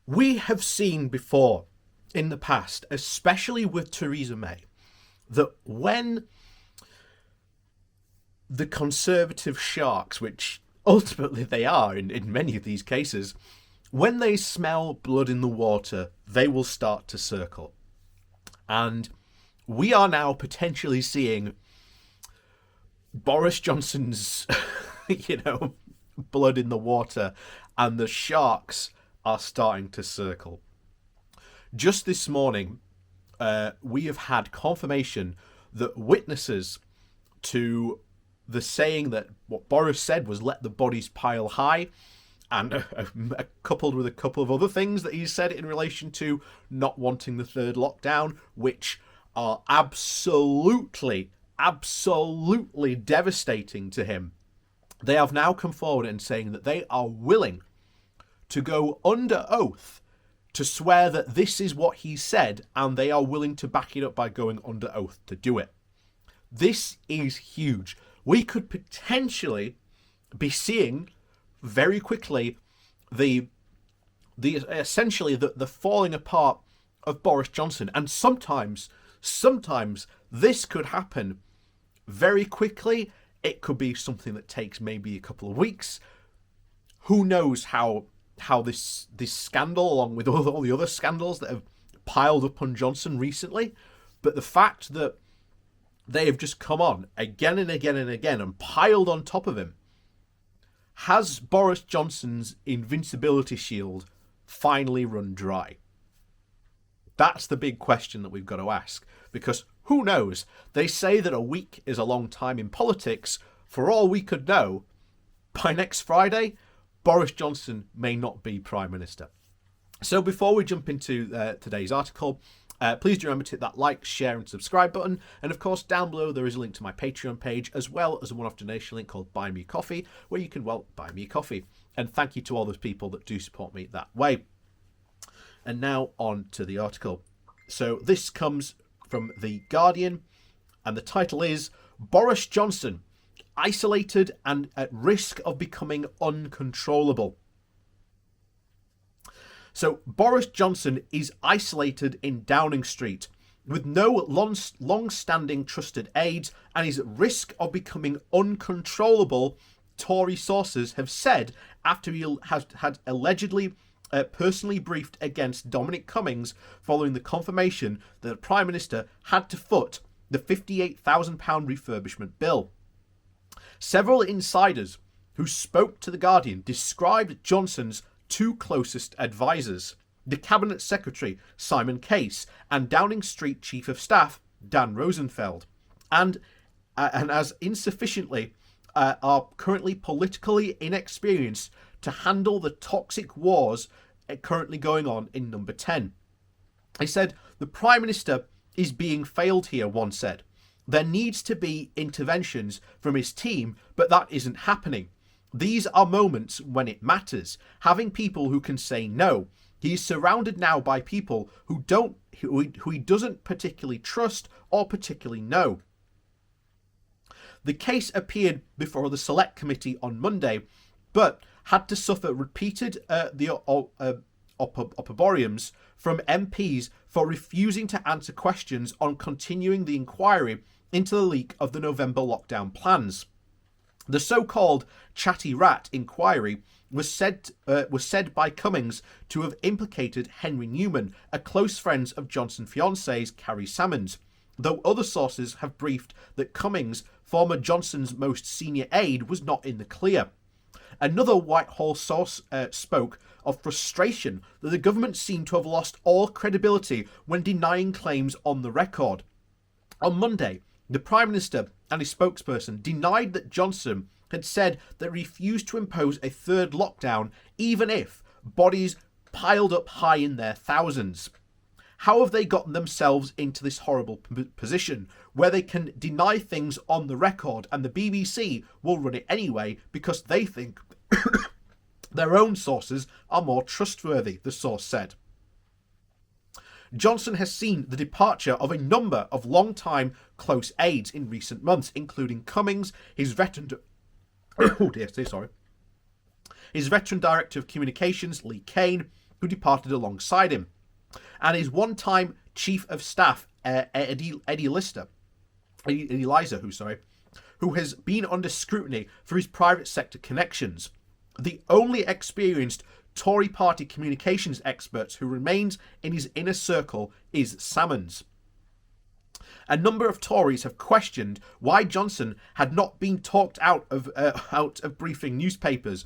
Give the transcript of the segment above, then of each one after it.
We have seen before in the past, especially with Theresa May, that when the Conservative sharks, which ultimately they are in many of these cases, when they smell blood in the water, they will start to circle. And we are now potentially seeing Boris Johnson's, blood in the water, and the sharks are starting to circle. Just this morning, we have had confirmation that witnesses to the saying that what Boris said was let the bodies pile high, and coupled with a couple of other things that he said in relation to not wanting the third lockdown, which are absolutely devastating to him. They have now come forward and saying that they are willing to go under oath to swear that this is what he said, and they are willing to back it up by going under oath to do it. This is huge. We could potentially be seeing very quickly the falling apart of Boris Johnson, and sometimes this could happen very quickly. It could be something that takes maybe a couple of weeks. Who knows how this scandal, along with all the other scandals that have piled up on Johnson recently, but the fact that they have just come on again and again and again and piled on top of him. Has Boris Johnson's invincibility shield finally run dry? That's the big question that we've got to ask, because who knows? They say that a week is a long time in politics. For all we could know, by next Friday, Boris Johnson may not be Prime Minister. So before we jump into today's article, please do remember to hit that like, share and subscribe button. And of course, down below there is a link to my Patreon page, as well as a one-off donation link called Buy Me Coffee, where you can, buy me a coffee. And thank you to all those people that do support me that way. And now on to the article. So this comes from The Guardian, and the title is Boris Johnson, Isolated and at Risk of Becoming Uncontrollable. So Boris Johnson is isolated in Downing Street with no long-standing trusted aides and is at risk of becoming uncontrollable, Tory sources have said after he had allegedly personally briefed against Dominic Cummings following the confirmation that the Prime Minister had to foot the £58,000 refurbishment bill. Several insiders who spoke to The Guardian described Johnson's two closest advisors, the Cabinet Secretary Simon Case and Downing Street Chief of Staff Dan Rosenfeld, and as insufficiently are currently politically inexperienced to handle the toxic wars currently going on in Number 10. He said, the Prime Minister is being failed here, one said. There needs to be interventions from his team, but that isn't happening. These are moments when it matters, having people who can say no. He is surrounded now by people who he doesn't particularly trust or particularly know. The case appeared before the Select Committee on Monday, but had to suffer repeated opprobriums from MPs for refusing to answer questions on continuing the inquiry into the leak of the November lockdown plans. The so-called Chatty Rat inquiry was said by Cummings to have implicated Henry Newman, a close friend of Johnson's fiancée Carrie Salmons, though other sources have briefed that Cummings, former Johnson's most senior aide, was not in the clear. Another Whitehall source spoke of frustration that the government seemed to have lost all credibility when denying claims on the record. On Monday, the Prime Minister and his spokesperson denied that Johnson had said that he refused to impose a third lockdown even if bodies piled up high in their thousands. How have they gotten themselves into this horrible position where they can deny things on the record and the BBC will run it anyway because they think their own sources are more trustworthy, the source said. Johnson has seen the departure of a number of long-time close aides in recent months, including Cummings, his veteran His veteran director of communications, Lee Kane, who departed alongside him, and his one-time chief of staff, Eddie Lister, who has been under scrutiny for his private sector connections. The only experienced Tory party communications expert who remains in his inner circle is Salmons. A number of Tories have questioned why Johnson had not been talked out of briefing newspapers,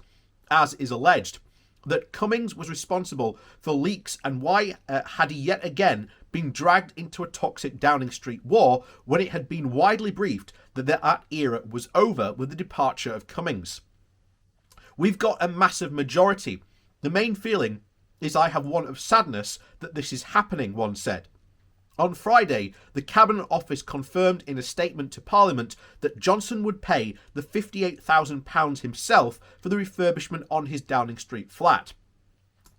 as is alleged, that Cummings was responsible for leaks, and why had he yet again been dragged into a toxic Downing Street war when it had been widely briefed that that era was over with the departure of Cummings. We've got a massive majority. The main feeling is I have one of sadness that this is happening, one said. On Friday, the Cabinet Office confirmed in a statement to Parliament that Johnson would pay the £58,000 himself for the refurbishment on his Downing Street flat.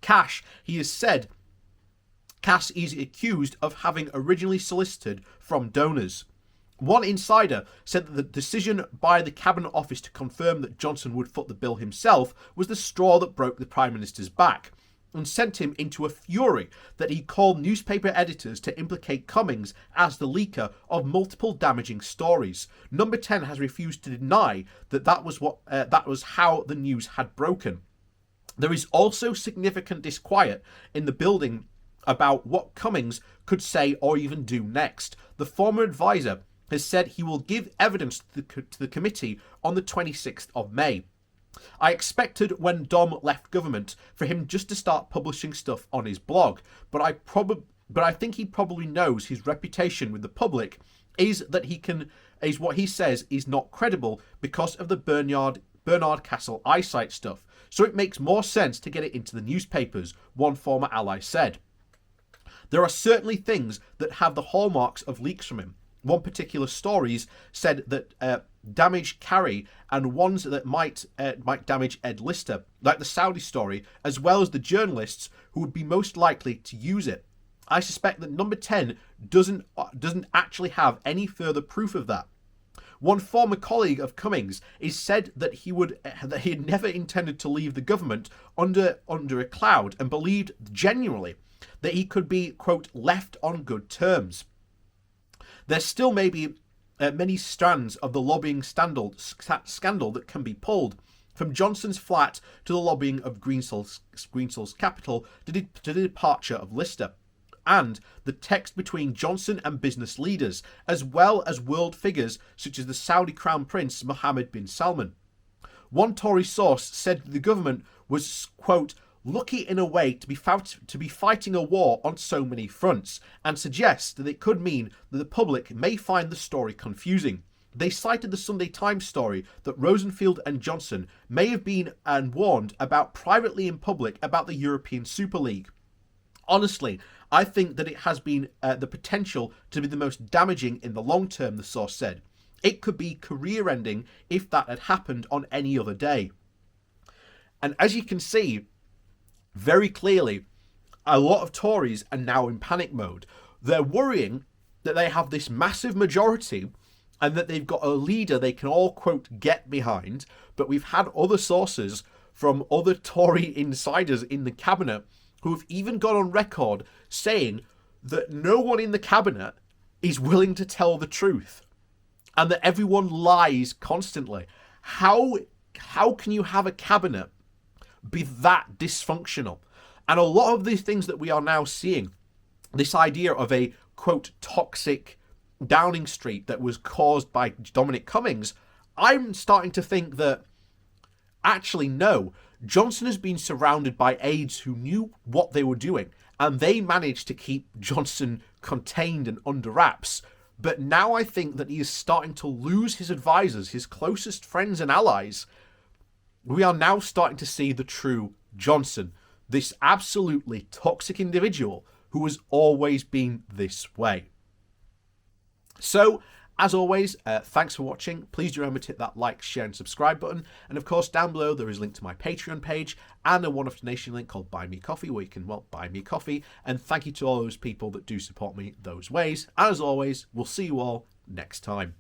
Cash is accused of having originally solicited from donors. One insider said that the decision by the Cabinet Office to confirm that Johnson would foot the bill himself was the straw that broke the Prime Minister's back, and sent him into a fury that he called newspaper editors to implicate Cummings as the leaker of multiple damaging stories. Number 10 has refused to deny that was how the news had broken. There is also significant disquiet in the building about what Cummings could say or even do next. The former advisor has said he will give evidence to the committee on the 26th of May. I expected when Dom left government for him just to start publishing stuff on his blog, but I think he probably knows his reputation with the public is what he says is not credible because of the Bernard Castle eyesight stuff, so it makes more sense to get it into the newspapers, one former ally said. There are certainly things that have the hallmarks of leaks from him. One particular stories said that damage Carrie, and ones that might damage Ed Lister, like the Saudi story, as well as the journalists who would be most likely to use it. I suspect that number 10 doesn't actually have any further proof of that. One former colleague of Cummings is said that he had never intended to leave the government under a cloud, and believed genuinely that he could be, quote, left on good terms. There still may be many strands of the lobbying scandal that can be pulled, from Johnson's flat to the lobbying of Greensill's capital to the departure of Lister, and the text between Johnson and business leaders, as well as world figures such as the Saudi Crown Prince Mohammed bin Salman. One Tory source said the government was, quote, lucky in a way to be fighting a war on so many fronts, and suggests that it could mean that the public may find the story confusing. They cited the Sunday Times story that Rosenfield and Johnson may have been warned about privately in public about the European Super League. Honestly, I think that it has been the potential to be the most damaging in the long term, the source said. It could be career-ending if that had happened on any other day. And as you can see, very clearly, a lot of Tories are now in panic mode. They're worrying that they have this massive majority and that they've got a leader they can all, quote, get behind. But we've had other sources from other Tory insiders in the cabinet who have even gone on record saying that no one in the cabinet is willing to tell the truth and that everyone lies constantly. How can you have a cabinet be that dysfunctional? And a lot of these things that we are now seeing, this idea of a, quote, toxic Downing Street that was caused by Dominic Cummings, I'm starting to think that actually no, Johnson has been surrounded by aides who knew what they were doing, and they managed to keep Johnson contained and under wraps. But now I think that he is starting to lose his advisors, his closest friends and allies. We are now starting to see the true Johnson, this absolutely toxic individual who has always been this way. So, as always, thanks for watching. Please do remember to hit that like, share and subscribe button. And of course, down below there is a link to my Patreon page and a one-off donation link called Buy Me Coffee, where you can, well, buy me coffee. And thank you to all those people that do support me those ways. As always, we'll see you all next time.